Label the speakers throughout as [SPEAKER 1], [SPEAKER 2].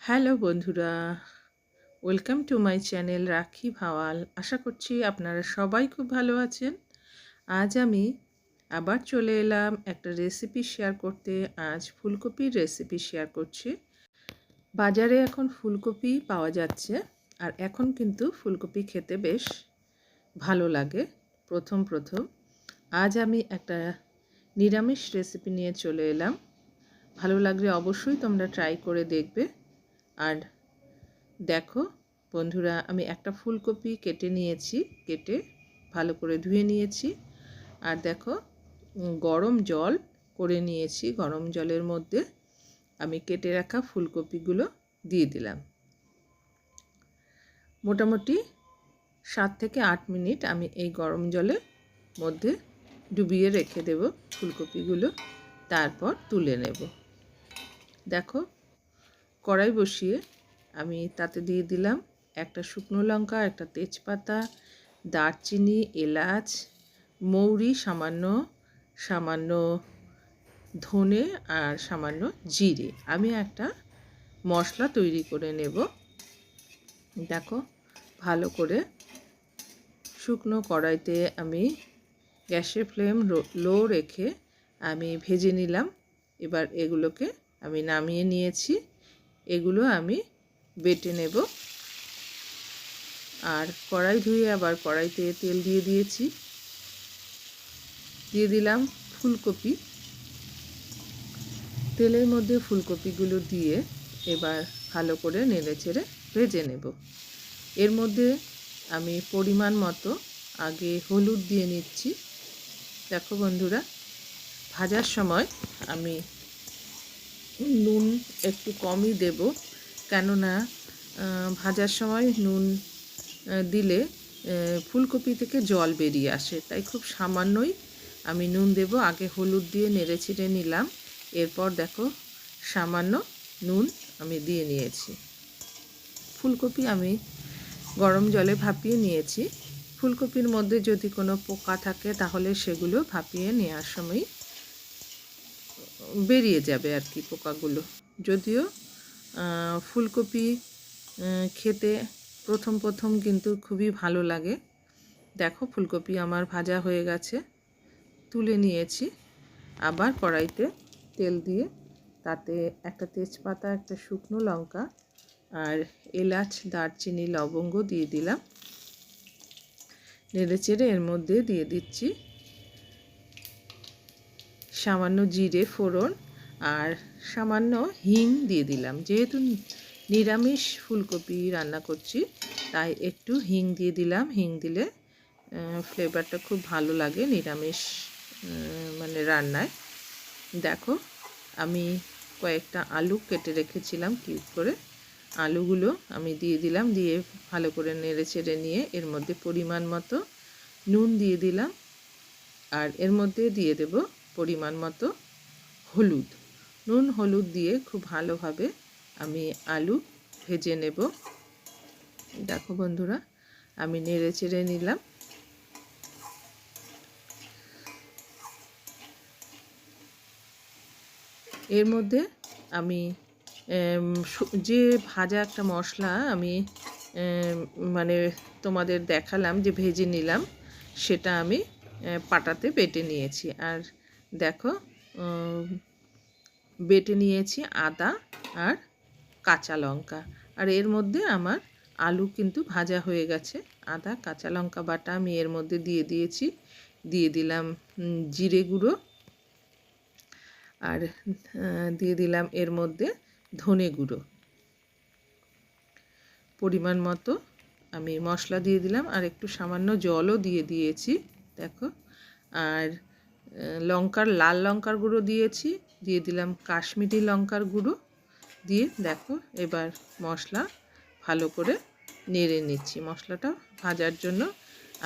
[SPEAKER 1] Hello বন্ধুরা, welcome to my channel রাখি ভাওয়াল। আশা করছি আপনারা সবাই খুব ভালো আছেন। আজ আমি আবার চলে এলাম একটা রেসিপি শেয়ার করতে। আজ ফুলকপির রেসিপি শেয়ার করছি। বাজারে এখন ফুলকপি পাওয়া যাচ্ছে, আর এখন কিন্তু ফুলকপি খেতে বেশ ভালো লাগে। প্রথম আজ আমি একটা নিরামিষ রেসিপি নিয়ে চলে এলাম। ভালো লাগলে অবশ্যই তোমরা ট্রাই করে দেখবে। আর দেখো বন্ধুরা, আমি একটা ফুলকপি কেটে নিয়েছি, কেটে ভালো করে ধুয়ে নিয়েছি। আর দেখো গরম জল করে নিয়েছি। গরম জলের মধ্যে আমি কেটে রাখা ফুলকপিগুলো দিয়ে দিলাম। মোটামুটি 7 থেকে 8 মিনিট আমি এই গরম জলের মধ্যে ডুবিয়ে রেখে দেব ফুলকপিগুলো, তারপর তুলে নেব। দেখো কড়াই বসিয়ে আমি তাতে দিয়ে দিলাম একটা শুকনো লঙ্কা, একটা তেজপাতা, দারচিনি, এলাচ, মৌরি, সামান্য ধনে আর সামান্য জিরে। আমি একটা মশলা তৈরি করে নেব। দেখো ভালো করে শুকনো কড়াইতে আমি গ্যাসের ফ্লেম লো রেখে আমি ভেজে নিলাম। এবার এগুলোকে আমি নামিয়ে নিয়েছি। এগুলো আমি বেটে নেব। আর কড়াই ধুয়ে আবার কড়াইতে তেল দিয়ে দিয়েছি। দিয়ে দিলাম ফুলকপি। তেলের মধ্যে ফুলকপিগুলো দিয়ে এবার ভালো করে নেড়েচেড়ে ভেজে নেব। এর মধ্যে আমি পরিমাণ মতো আগে হলুদ দিয়ে নিচ্ছি। দেখো বন্ধুরা, ভাজার সময় আমি নুন একটু কমই দেব, কেননা ভাজার সময় নুন দিলে ফুলকপি থেকে জল বেরিয়ে আসে, তাই খুব সামান্যই আমি নুন দেব। আগে হলুদ দিয়ে নেড়ে ছেড়ে নিলাম, এরপর দেখো সামান্য নুন আমি দিয়ে নিয়েছি। ফুলকপি আমি গরম জলে ভাপিয়ে নিয়েছি। ফুলকপির মধ্যে যদি কোনো পোকা থাকে তাহলে সেগুলো ভাপিয়ে নেওয়ার সময় বেরিয়ে যাবে আর কি পোকাগুলো। যদিও ফুলকপি খেতে প্রথম কিন্তু খুবই ভালো লাগে। দেখো ফুলকপি আমার ভাজা হয়ে গেছে, তুলে নিয়েছি। আবার কড়াইতে তেল দিয়ে তাতে একটা তেজপাতা, একটা শুকনো লঙ্কা আর এলাচ, দারচিনি, লবঙ্গ দিয়ে দিলাম। নেড়েচেড়ে এর মধ্যে দিয়ে দিচ্ছি সামান্য জিরে ফোড়ন আর সামান্য হিং দিয়ে দিলাম। যেহেতু নিরামিষ ফুলকপি রান্না করছি, তাই একটু হিং দিয়ে দিলাম। হিং দিলে ফ্লেভারটা খুব ভালো লাগে নিরামিষ মানে রান্নায়। দেখো আমি কয়েকটা আলু কেটে রেখেছিলাম কিউব করে, আলুগুলো আমি দিয়ে দিলাম। দিয়ে ভালো করে নেড়ে চেড়ে নিয়ে এর মধ্যে পরিমাণ মতো নুন দিয়ে দিলাম। আর এর মধ্যে দিয়ে দেব পরিমাণ মতো হলুদ। নুন হলুদ দিয়ে খুব ভালোভাবে আমি আলু ভেজে নেব। দেখো বন্ধুরা, আমি নেড়ে চেড়ে নিলাম। এর মধ্যে আমি যে ভাজা একটা মশলা আমি মানে তোমাদের দেখালাম যে ভেজে নিলাম, সেটা আমি পাটাতে বেটে নিয়েছি। আর দেখো বেটে নিয়েছি আদা আর কাঁচা লঙ্কা। আর এর মধ্যে আমার আলু কিন্তু ভাজা হয়ে গেছে। আদা কাঁচা লঙ্কা বাটা আমি এর মধ্যে দিয়ে দিয়েছি। দিয়ে দিলাম জিরে গুঁড়ো, আর দিয়ে দিলাম এর মধ্যে ধনে গুঁড়ো। পরিমাণ মতো আমি মশলা দিয়ে দিলাম, আর একটু সামান্য জলও দিয়ে দিয়েছি। দেখো, আর লাল লঙ্কার গুঁড়ো দিয়েছি, দিয়ে দিলাম কাশ্মীরি লঙ্কার গুঁড়ো দিয়ে দেখো এবার মশলা ভালো করে নেড়ে নিচ্ছি। মশলাটা ভাজার জন্য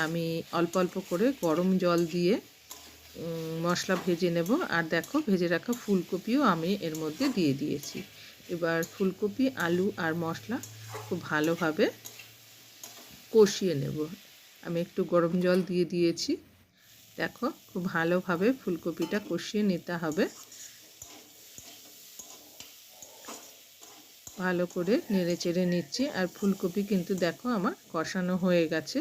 [SPEAKER 1] আমি অল্প অল্প করে গরম জল দিয়ে মশলা ভেজে নেব। আর দেখো ভেজে রাখা ফুলকপিও আমি এর মধ্যে দিয়ে দিয়েছি। এবার ফুলকপি, আলু আর মশলা খুব ভালোভাবে কষিয়ে নেব। আমি একটু গরম জল দিয়ে দিয়েছি। দেখো খুব ভালোভাবে ফুলকপিটা কষিয়ে নিতে হবে। ভালো করে নেড়ে চেড়ে নিচ্ছি। আর ফুলকপি কিন্তু দেখো আমার কষানো হয়ে গেছে।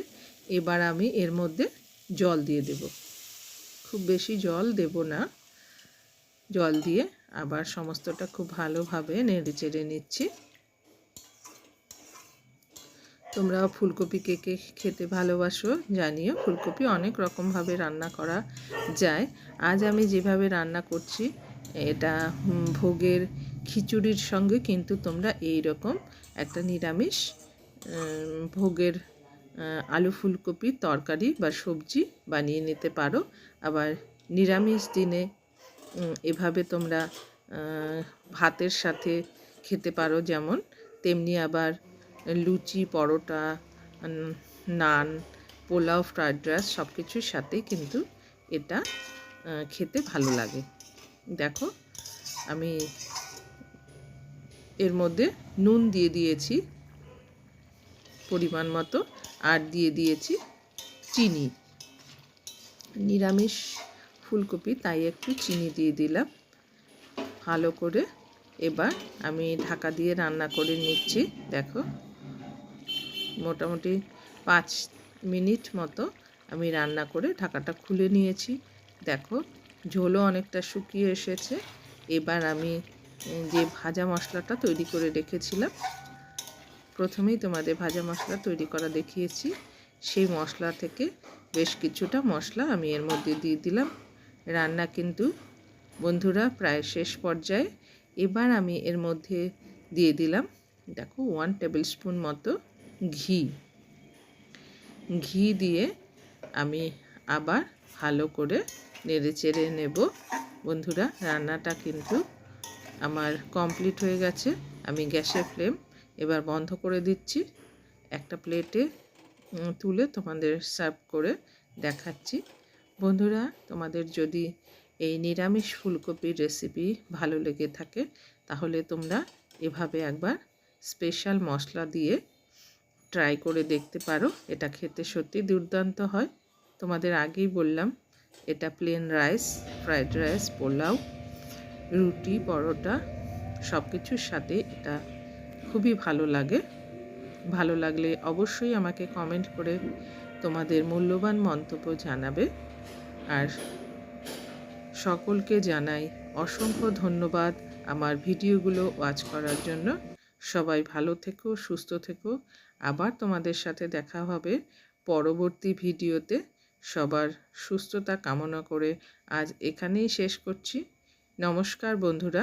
[SPEAKER 1] এবার আমি এর মধ্যে জল দিয়ে দেব। খুব বেশি জল দেব না। জল দিয়ে আবার সমস্তটা খুব ভালোভাবে নেড়ে চেড়ে নিচ্ছি। তোমরা ফুলকপি কে কে খেতে ভালোবাসো জানিও। ফুলকপি অনেক রকমভাবে রান্না করা যায়। আজ আমি যেভাবে রান্না করছি এটা ভোগের খিচুড়ির সঙ্গে কিন্তু তোমরা এই রকম একটা নিরামিষ ভোগের আলু ফুলকপির তরকারি বা সবজি বানিয়ে নিতে পারো। আবার নিরামিষ দিনে এভাবে তোমরা ভাতের সাথে খেতে পারো যেমন, তেমনি আবার লুচি, পরোটা, নান, পোলাও, ফ্রায়েড রাইস সব কিছুর সাথেই কিন্তু এটা খেতে ভালো লাগে। দেখো আমি এর মধ্যে নুন দিয়ে দিয়েছি পরিমাণ মতো, আর দিয়ে দিয়েছি চিনি। নিরামিষ ফুলকপি তাই একটু চিনি দিয়ে দিলাম। ভালো করে এবার আমি ঢাকা দিয়ে রান্না করে নিচ্ছি। দেখো মোটামুটি 5 মিনিট মতো আমি রান্না করে ঢাকাটা খুলে নিয়েছি। দেখো ঝোলও অনেকটা শুকিয়ে এসেছে। এবার আমি যে ভাজা মশলাটা তৈরি করে রেখেছিলাম, প্রথমেই তোমাদের ভাজা মশলা তৈরি করা দেখিয়েছি, সেই মশলা থেকে বেশ কিছুটা মশলা আমি এর মধ্যে দিয়ে দিলাম। রান্না কিন্তু বন্ধুরা প্রায় শেষ পর্যায়ে। এবার আমি এর মধ্যে দিয়ে দিলাম দেখো 1 টেবিল স্পুন মতো ঘি দিয়ে আমি আবার ভালো করে নেড়ে চেড়ে নেব। বন্ধুরা রান্নাটা কিন্তু আমার কমপ্লিট হয়ে গেছে। আমি গ্যাসের ফ্লেম এবার বন্ধ করে দিচ্ছি। একটা প্লেটে তুলে তোমাদের সার্ভ করে দেখাচ্ছি। বন্ধুরা তোমাদের যদি এই নিরামিষ ফুলকপির রেসিপি ভালো লেগে থাকে তাহলে তোমরা এভাবে একবার স্পেশাল মশলা দিয়ে ট্রাই করে দেখতে পারো। এটা খেতে সত্যি দুর্দান্ত হয়। তোমাদের আগেই বললাম এটা plain rice, fried rice, pulao, রুটি, পরোটা সব কিছুর সাথে এটা খুবই ভালো লাগে। ভালো লাগলে অবশ্যই আমাকে কমেন্ট করে তোমাদের মূল্যবান মন্তব্য জানাবে। আর সকলকে জানাই অসংখ্য ধন্যবাদ আমার ভিডিওগুলো ওয়াচ করার জন্য। সবাই ভালো থেকো, সুস্থ থেকো। আবার তোমাদের সাথে দেখা হবে পরবর্তী ভিডিওতে। সবার সুস্থতা কামনা করে আজ এখানেই শেষ করছি। নমস্কার বন্ধুরা।